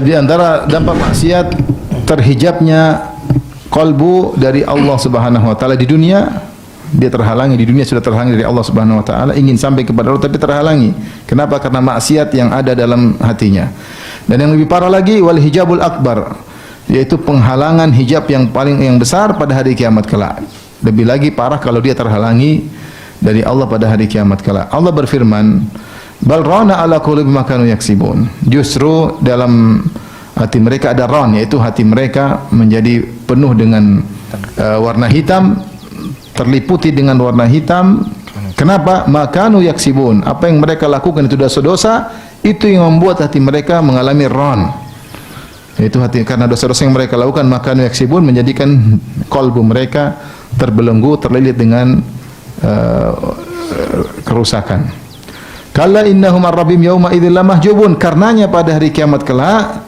Di antara dampak maksiat terhijabnya qalbu dari Allah Subhanahu wa taala di dunia. Dia terhalangi di dunia, sudah terhalangi dari Allah Subhanahu wa taala, ingin sampai kepada Allah tapi terhalangi. Kenapa? Karena maksiat yang ada dalam hatinya. Dan yang lebih parah lagi, wal hijabul akbar, yaitu penghalangan hijab yang besar pada hari kiamat kelak. Lebih lagi parah kalau dia terhalangi dari Allah pada hari kiamat kelak. Allah berfirman, bal rana ala qulubi ma kanu yaksibun. Justru dalam hati mereka ada ran, yaitu hati mereka menjadi penuh dengan warna hitam, terliputi dengan warna hitam. Kenapa? Makanu yaksibun, apa yang mereka lakukan itu dosa-dosa, itu yang membuat hati mereka mengalami ran. Itu hati, karena dosa-dosa yang mereka lakukan, makanu yaksibun, menjadikan qalbu mereka terbelenggu, terlilit dengan kerusakan. Kalla innahum ar-rabbim yauma idzil lamahjubun, karenanya pada hari kiamat kelak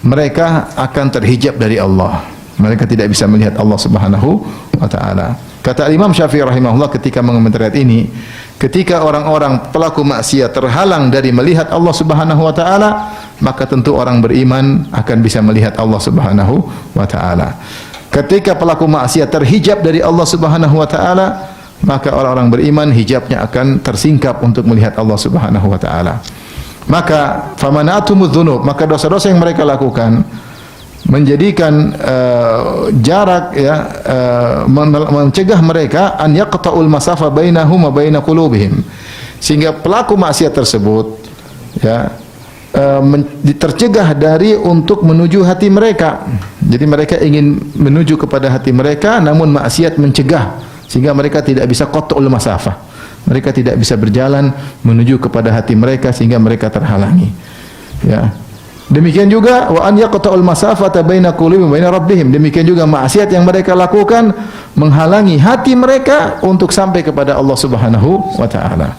mereka akan terhijab dari Allah. Mereka tidak bisa melihat Allah Subhanahu wa taala. Kata Imam Syafi'i rahimahullah ketika mengomentari ayat ini, ketika orang-orang pelaku maksiat terhalang dari melihat Allah Subhanahu wa taala, maka tentu orang beriman akan bisa melihat Allah Subhanahu wa taala. Ketika pelaku maksiat terhijab dari Allah Subhanahu wa taala, maka orang-orang beriman hijabnya akan tersingkap untuk melihat Allah Subhanahu wa taala. Maka famanatumudz dzunub, maka dosa-dosa yang mereka lakukan menjadikan jarak, mencegah mereka an yaqta'ul masafa bainahum wa baina qulubihim, sehingga pelaku maksiat tersebut tercegah dari untuk menuju hati mereka. Jadi mereka ingin menuju kepada hati mereka, namun maksiat mencegah sehingga mereka tidak bisa qat'ul masafah. Mereka tidak bisa berjalan menuju kepada hati mereka sehingga mereka terhalangi. Ya. Demikian juga wa an yaqta'ul masafata baina qulubihim wa baina rabbihim. Demikian juga maksiat yang mereka lakukan menghalangi hati mereka untuk sampai kepada Allah Subhanahu wa taala.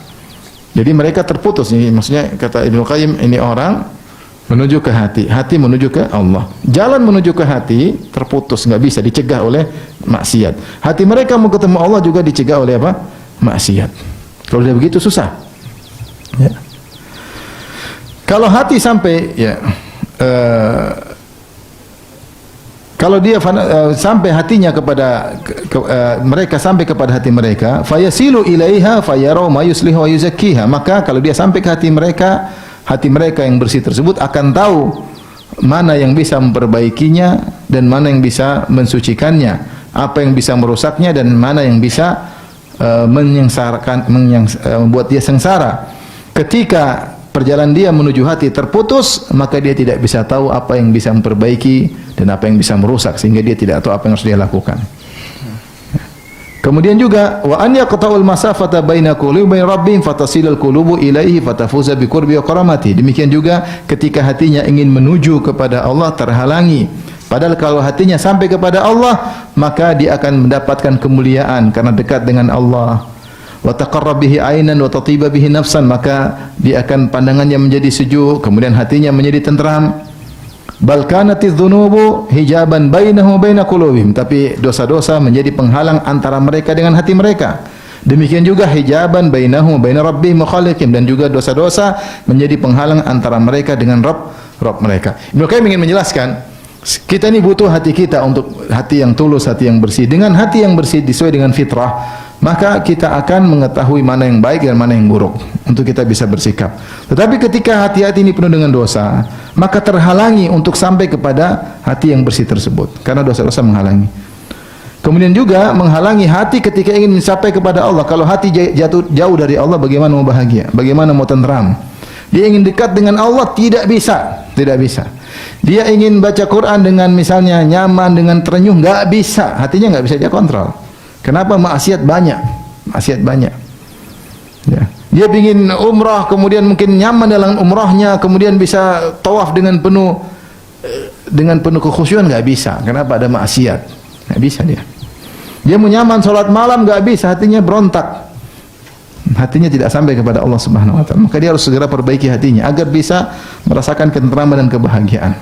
Jadi mereka terputus. Ini maksudnya kata Ibnu Qayyim, ini orang menuju ke hati, hati menuju ke Allah. Jalan menuju ke hati terputus, enggak bisa dicegah oleh maksiat. Hati mereka mau ketemu Allah juga dicegah oleh apa? Maksiat. Kalau sudah begitu susah. Ya. Kalau hati sampai kalau dia sampai hatinya kepada mereka, sampai kepada hati mereka, fayasilu ilaiha fayara ma yuslihu wa yuzakkiha, maka kalau dia sampai ke hati mereka yang bersih tersebut akan tahu mana yang bisa memperbaikinya dan mana yang bisa mensucikannya, apa yang bisa merusaknya dan mana yang bisa membuat dia sengsara. Ketika perjalanan dia menuju hati terputus, maka dia tidak bisa tahu apa yang bisa memperbaiki dan apa yang bisa merusak, sehingga dia tidak tahu apa yang harus dia lakukan. Kemudian juga wa an yaqta'ul masafata baina qulubi wa baina rabbihim fatasilul qulubu ilaihi fatafuza bi qurbi wa karamati. Demikian juga ketika hatinya ingin menuju kepada Allah terhalangi. Padahal kalau hatinya sampai kepada Allah, maka dia akan mendapatkan kemuliaan karena dekat dengan Allah. Wa taqarrab bihi ainan wa tatiba bihi nafsan, maka dia akan pandangannya menjadi sejuk, kemudian hatinya menjadi tenteram. Bal kanatiz dzunubu hijaban bainahu wa baina qulubihim, tapi dosa-dosa menjadi penghalang antara mereka dengan hati mereka. Demikian juga hijaban bainahu wa baina rabbihim wa khaliqihim, dan juga dosa-dosa menjadi penghalang antara mereka dengan Rabb mereka. Ibnu Qayyim ingin menjelaskan, kita ini butuh hati kita untuk hati yang tulus, hati yang bersih. Dengan hati yang bersih sesuai dengan fitrah, maka kita akan mengetahui mana yang baik dan mana yang buruk untuk kita bisa bersikap. Tetapi ketika hati-hati ini penuh dengan dosa, maka terhalangi untuk sampai kepada hati yang bersih tersebut karena dosa-dosa menghalangi. Kemudian juga menghalangi hati ketika ingin mencapai kepada Allah. Kalau hati jauh dari Allah, bagaimana mau bahagia? Bagaimana mau tenteram? Dia ingin dekat dengan Allah, tidak bisa. Dia ingin baca Quran dengan misalnya nyaman, dengan terenyuh, enggak bisa. Hatinya enggak bisa dia kontrol. Kenapa? Maksiat banyak. Ya. Dia ingin umrah, kemudian mungkin nyaman dalam umrahnya, kemudian bisa tawaf dengan penuh kekhusyuan, enggak bisa. Kenapa? Ada maksiat. Enggak bisa dia. Dia mau nyaman salat malam, enggak bisa, hatinya berontak. Hatinya tidak sampai kepada Allah Subhanahu wa taala. Maka dia harus segera perbaiki hatinya agar bisa merasakan ketenteraman dan kebahagiaan.